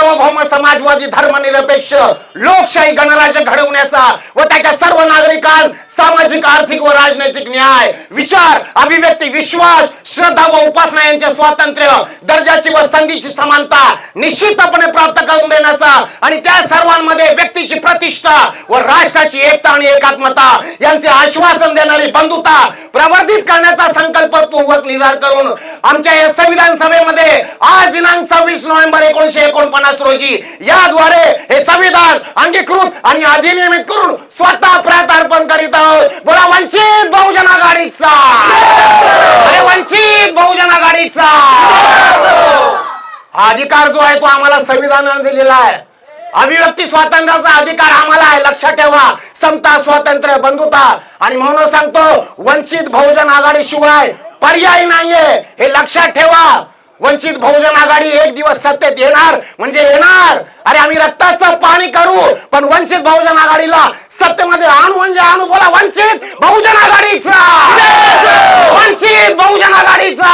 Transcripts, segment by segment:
सार्वभौम समाजवादी धर्मनिरपेक्ष लोकशाही गणराज्य घडवण्याचा व त्याच्या सर्व नागरिकांना सामाजिक आर्थिक व राजनैतिक न्याय विचार अभिव्यक्ती विश्वास श्रद्धा व उपासना यांचे स्वातंत्र्य दर्जाची व संधीची समानता निश्चितपणे प्राप्त करून देण्याचा आणि त्या सर्वांमध्ये व्यक्तीची प्रतिष्ठा व राष्ट्राची एकता आणि एकात्मता यांचे आश्वासन देणारी बंधुता प्रवर्धित करण्याचा संकल्पपूर्वक निर्धार करून आमच्या या संविधान सभेमध्ये आज दिनांक 26 नोव्हेंबर 1949 रोजी याद्वारे हे संविधान अंगीकृत आणि अधिनियमित करून स्वतः प्रार्थार्पण करीत आहोत. बोला वंचित बहुजन आघाडीचा, अरे वंचित बहुजन आघाडीचा. हा अधिकार जो आहे तो आम्हाला संविधानाने दिलेला आहे. अभिव्यक्ती स्वातंत्र्याचा अधिकार आम्हाला आहे, लक्षात ठेवा. समता स्वातंत्र्य बंधुता आणि म्हणून सांगतो वंचित बहुजन आघाडी शिवाय पर्याय नाहीये, हे लक्षात ठेवा. वंचित बहुजन आघाडी एक दिवस सत्तेत येणार म्हणजे येणार. अरे आम्ही रक्ताचं पाणी करू पण वंचित बहुजन आघाडीला सत्तेमध्ये आणू म्हणजे आणू. बोला वंचित बहुजन आघाडीचा, वंचित बहुजन आघाडीचा.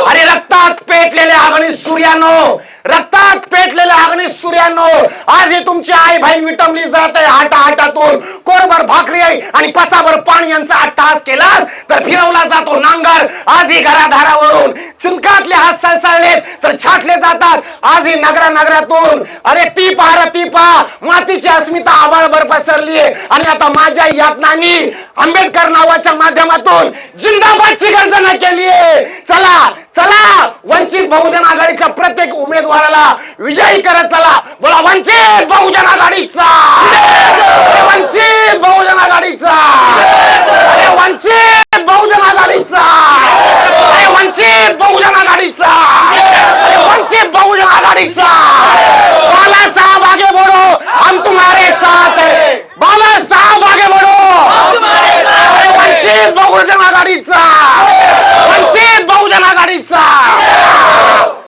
अरे रक्तात पेटलेल्या अग्नी सूर्यानो, रक्तात पेटलेल्या अग्नी सूर्यानो, आज ही तुमची आई बहीण विटंबली जाते. हाटातून कोरभर भाकरी आणि पसाभर पाणी यांचा अट्टहास केलास तर फिरवला जातो नांगर. आज ही घरादारावरून चिंकातले हात सळसळलेत तर छाटले जातात. आज ही नगरातून अरे ती पहा मातीची अस्मिता आभाळभर पसरली आणि आता माझ्या यातनांनी आंबेडकर नावाच्या माध्यमातून जिंदाबादची गर्जना केली आहे. चला चला वंचित बहुजन आघाडीच्या प्रत्येक उमेदवाराला विजयी करत चला. बोला वंचित बहुजन आघाडीचा.